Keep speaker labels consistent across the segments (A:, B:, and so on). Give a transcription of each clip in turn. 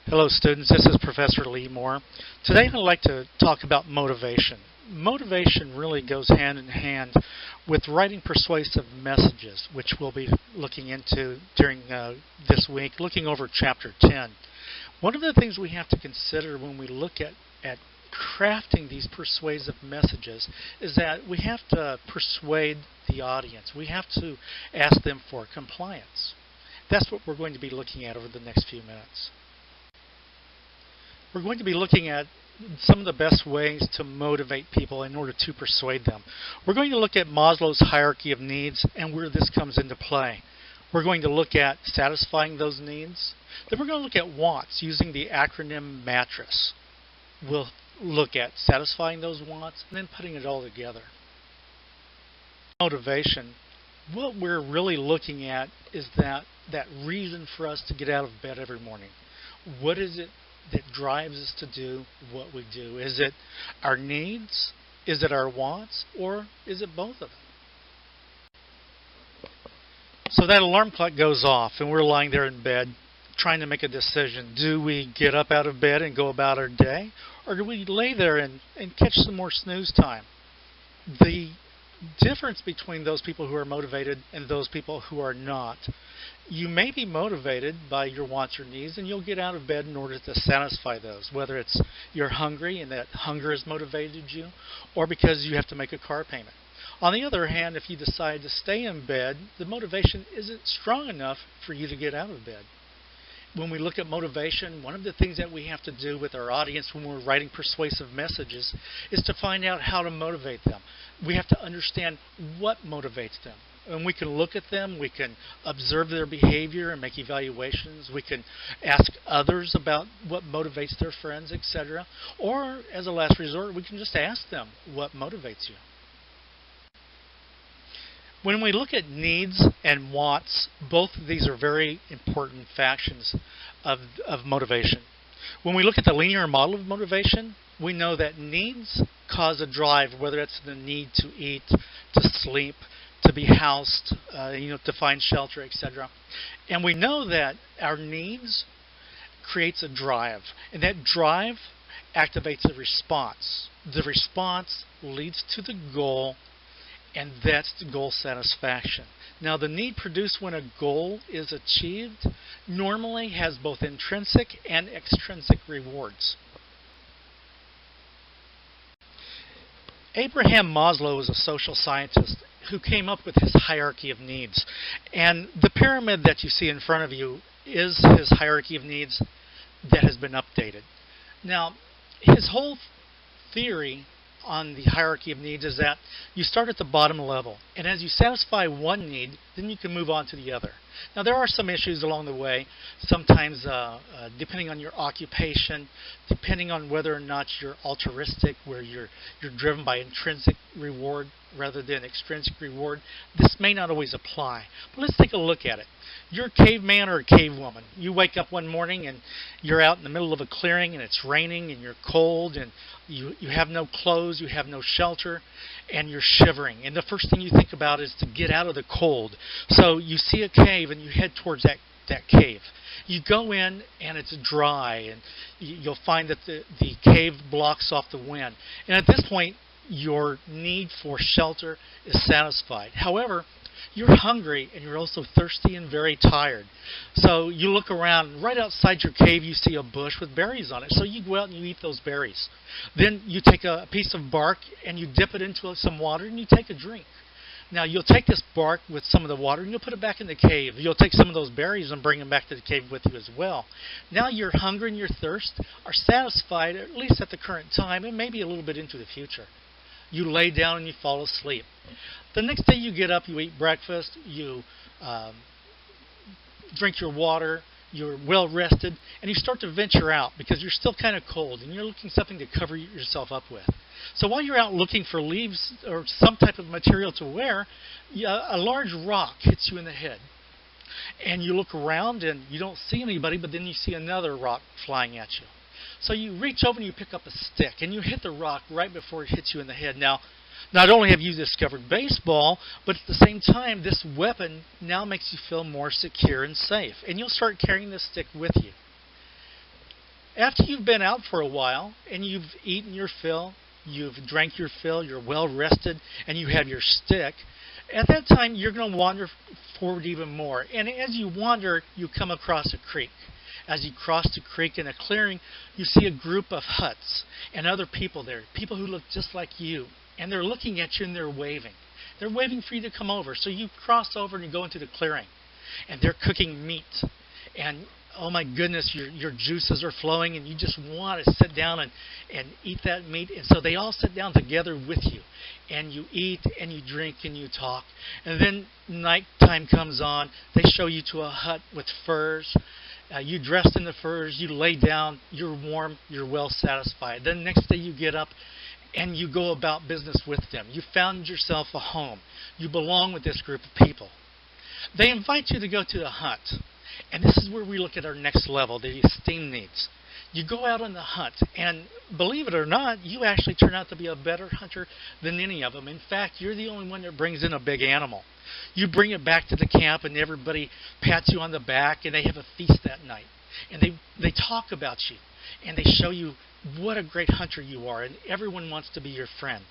A: Hello students, this is Professor Lee Moore. Today I'd like to talk about motivation. Motivation really goes hand in hand with writing persuasive messages, which we'll be looking into during this week, looking over Chapter 10. One of the things we have to consider when we look at crafting these persuasive messages is that we have to persuade the audience. We have to ask them for compliance. That's what we're going to be looking at over the next few minutes. We're going to be looking at some of the best ways to motivate people in order to persuade them. We're going to look at Maslow's hierarchy of needs and where this comes into play. We're going to look at satisfying those needs. Then we're going to look at wants using the acronym MATRIS. We'll look at satisfying those wants and then putting it all together. Motivation. What we're really looking at is that reason for us to get out of bed every morning. What is it that drives us to do what we do? Is it our needs? Is it our wants? Or is it both of them? So that alarm clock goes off and we're lying there in bed trying to make a decision. Do we get up out of bed and go about our day? Or do we lay there and catch some more snooze time? The difference between those people who are motivated and those people who are not. You may be motivated by your wants or needs, and you'll get out of bed in order to satisfy those, whether it's you're hungry and that hunger has motivated you, or because you have to make a car payment. On the other hand, if you decide to stay in bed, the motivation isn't strong enough for you to get out of bed. When we look at motivation, one of the things that we have to do with our audience when we're writing persuasive messages is to find out how to motivate them. We have to understand what motivates them. And we can look at them, we can observe their behavior and make evaluations, we can ask others about what motivates their friends, etc. Or, as a last resort, we can just ask them what motivates you. When we look at needs and wants, both of these are very important factions of motivation. When we look at the linear model of motivation, we know that needs cause a drive, whether it's the need to eat, to sleep, to be housed, to find shelter, etc. And we know that our needs creates a drive, and that drive activates a response. The response leads to the goal, and that's the goal satisfaction. Now, the need produced when a goal is achieved normally has both intrinsic and extrinsic rewards. Abraham Maslow was a social scientist who came up with his hierarchy of needs. And the pyramid that you see in front of you is his hierarchy of needs that has been updated. Now, his whole theory on the hierarchy of needs is that you start at the bottom level, and as you satisfy one need, then you can move on to the other. Now, there are some issues along the way, sometimes depending on your occupation, depending on whether or not you're altruistic, where you're driven by intrinsic reward rather than extrinsic reward. This may not always apply, but let's take a look at it. You're a caveman or a cavewoman. You wake up one morning and you're out in the middle of a clearing and it's raining and you're cold and you have no clothes, you have no shelter, and you're shivering. And the first thing you think about is to get out of the cold. So you see a cave and you head towards that cave. You go in and it's dry, and you'll find that the cave blocks off the wind. And at this point, your need for shelter is satisfied. However, you're hungry and you're also thirsty and very tired. So you look around. Right outside your cave, you see a bush with berries on it. So you go out and you eat those berries. Then you take a piece of bark and you dip it into some water and you take a drink. Now, you'll take this bark with some of the water and you'll put it back in the cave. You'll take some of those berries and bring them back to the cave with you as well. Now your hunger and your thirst are satisfied, at least at the current time, and maybe a little bit into the future. You lay down and you fall asleep. The next day you get up, you eat breakfast, you drink your water, you're well rested, and you start to venture out because you're still kind of cold and you're looking for something to cover yourself up with. So while you're out looking for leaves or some type of material to wear, a large rock hits you in the head. And you look around and you don't see anybody, but then you see another rock flying at you. So you reach over and you pick up a stick and you hit the rock right before it hits you in the head. Now, not only have you discovered baseball, but at the same time, this weapon now makes you feel more secure and safe. And you'll start carrying this stick with you. After you've been out for a while and you've eaten your fill, you've drank your fill, you're well rested, and you have your stick, at that time you're going to wander forward even more. And as you wander, you come across a creek. As you cross the creek in a clearing, you see a group of huts and other people there, people who look just like you. And they're looking at you and they're waving. They're waving for you to come over. So you cross over and you go into the clearing. And they're cooking meat. And oh my goodness, your juices are flowing and you just want to sit down and eat that meat. And so they all sit down together with you. And you eat and you drink and you talk. And then nighttime comes on. They show you to a hut with furs. You dressed in the furs, you lay down, you're warm, you're well satisfied. Then next day you get up and you go about business with them. You found yourself a home. You belong with this group of people. They invite you to go to the hunt. And this is where we look at our next level, the esteem needs. You go out on the hunt, and believe it or not, you actually turn out to be a better hunter than any of them. In fact, you're the only one that brings in a big animal. You bring it back to the camp, and everybody pats you on the back, and they have a feast that night. And they talk about you, and they show you what a great hunter you are, and everyone wants to be your friend.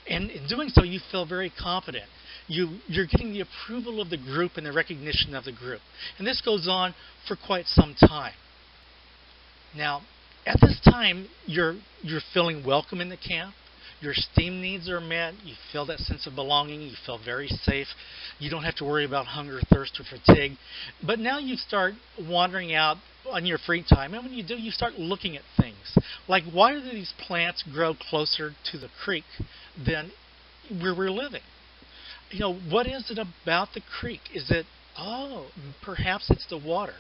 A: And in doing so, you feel very confident. You're getting the approval of the group and the recognition of the group. And this goes on for quite some time. Now, at this time, you're feeling welcome in the camp. Your esteem needs are met. You feel that sense of belonging. You feel very safe. You don't have to worry about hunger, thirst, or fatigue. But now you start wandering out on your free time. And when you do, you start looking at things. Like, why do these plants grow closer to the creek than where we're living? You know, what is it about the creek? Is it, perhaps it's the water.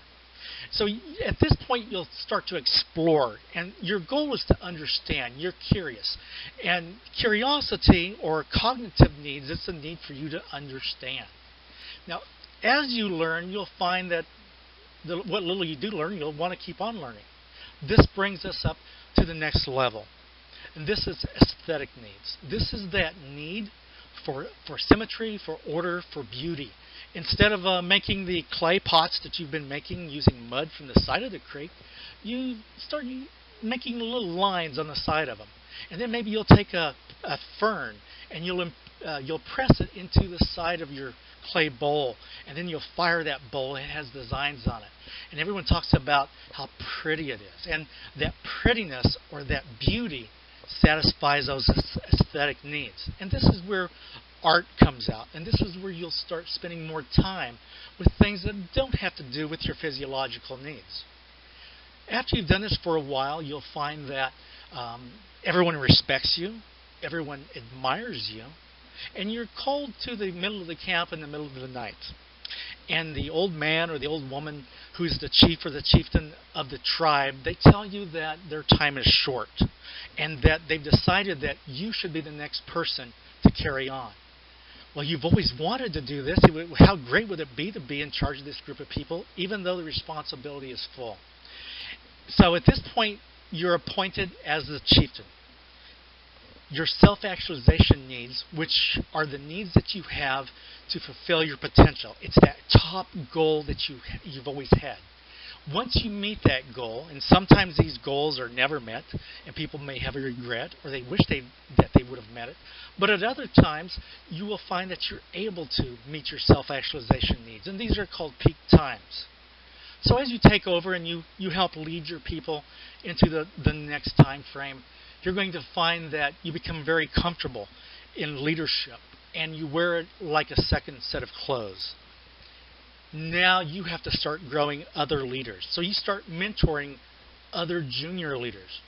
A: So at this point, you'll start to explore, and your goal is to understand. You're curious. And curiosity or cognitive needs, it's a need for you to understand. Now, as you learn, you'll find that what little you do learn, you'll want to keep on learning. This brings us up to the next level. And this is aesthetic needs. This is that need for symmetry, for order, for beauty. Instead of making the clay pots that you've been making using mud from the side of the creek, you start making little lines on the side of them. And then maybe you'll take a fern and you'll press it into the side of your clay bowl, and then you'll fire that bowl. It has designs on it. And everyone talks about how pretty it is. And that prettiness or that beauty satisfies those aesthetic needs. And this is where art comes out, and this is where you'll start spending more time with things that don't have to do with your physiological needs. After you've done this for a while, you'll find that everyone respects you, everyone admires you, and you're called to the middle of the camp in the middle of the night. And the old man or the old woman who's the chief or the chieftain of the tribe, they tell you that their time is short and that they've decided that you should be the next person to carry on. Well, you've always wanted to do this. How great would it be to be in charge of this group of people, even though the responsibility is full? So at this point, you're appointed as the chieftain. Your self-actualization needs, which are the needs that you have to fulfill your potential. It's that top goal that you've always had. Once you meet that goal, and sometimes these goals are never met, and people may have a regret, or they wish that they would have met it, but at other times, you will find that you're able to meet your self-actualization needs, and these are called peak times. So as you take over and you help lead your people into the next time frame, you're going to find that you become very comfortable in leadership, and you wear it like a second set of clothes. Now you have to start growing other leaders. So you start mentoring other junior leaders,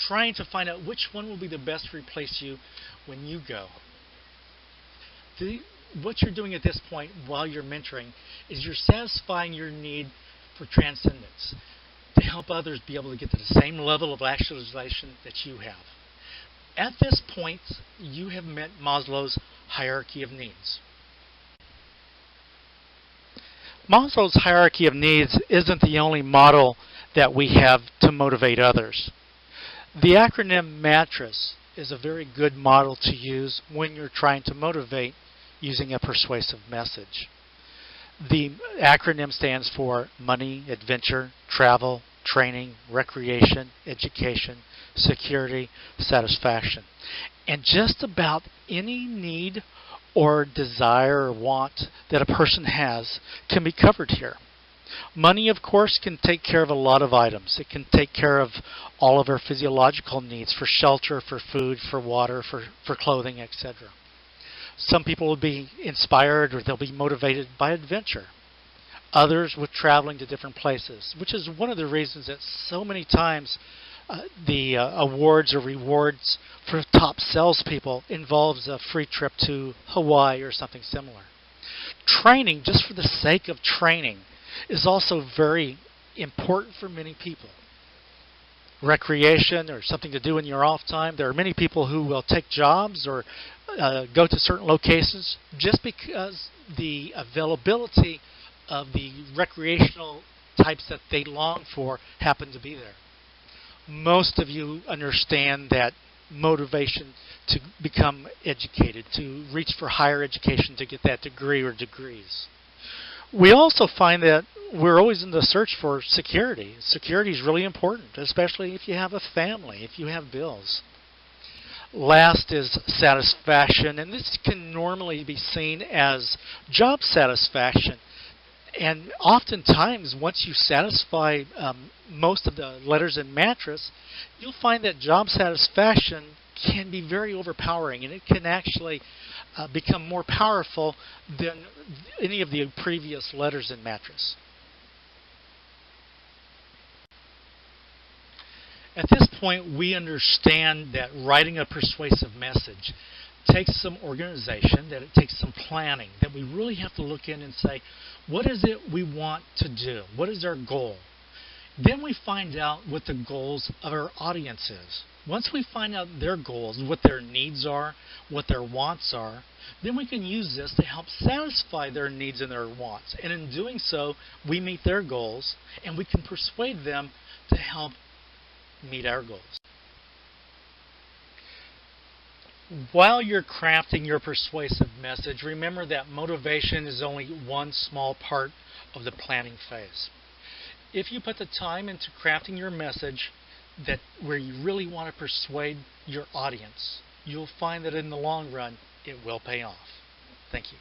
A: trying to find out which one will be the best to replace you when you go. What you're doing at this point while you're mentoring is you're satisfying your need for transcendence, to help others be able to get to the same level of actualization that you have. At this point, you have met Maslow's hierarchy of needs. Maslow's hierarchy of needs isn't the only model that we have to motivate others. The acronym MATRIS is a very good model to use when you're trying to motivate using a persuasive message. The acronym stands for money, adventure, travel, training, recreation, education, security, satisfaction. And just about any need or desire or want that a person has can be covered here. Money, of course, can take care of a lot of items. It can take care of all of our physiological needs for shelter, for food, for water, for clothing, etc. Some people will be inspired or they'll be motivated by adventure. Others with traveling to different places, which is one of the reasons that so many times the awards or rewards for top salespeople involves a free trip to Hawaii or something similar. Training, just for the sake of training, is also very important for many people. Recreation or something to do in your off time. There are many people who will take jobs or go to certain locations just because the availability of the recreational types that they long for happen to be there. Most of you understand that motivation to become educated, to reach for higher education to get that degree or degrees. We also find that we're always in the search for security. Security is really important, especially if you have a family, if you have bills. Last is satisfaction, and this can normally be seen as job satisfaction. And oftentimes, once you satisfy most of the letters in mattress, you'll find that job satisfaction can be very overpowering, and it can actually become more powerful than any of the previous letters in mattress. At this point, we understand that writing a persuasive message takes some organization, that it takes some planning, that we really have to look in and say, what is it we want to do? What is our goal? Then we find out what the goals of our audience is. Once we find out their goals, what their needs are, what their wants are, then we can use this to help satisfy their needs and their wants. And in doing so, we meet their goals, and we can persuade them to help meet our goals. While you're crafting your persuasive message, remember that motivation is only one small part of the planning phase. If you put the time into crafting your message where you really want to persuade your audience, you'll find that in the long run, it will pay off. Thank you.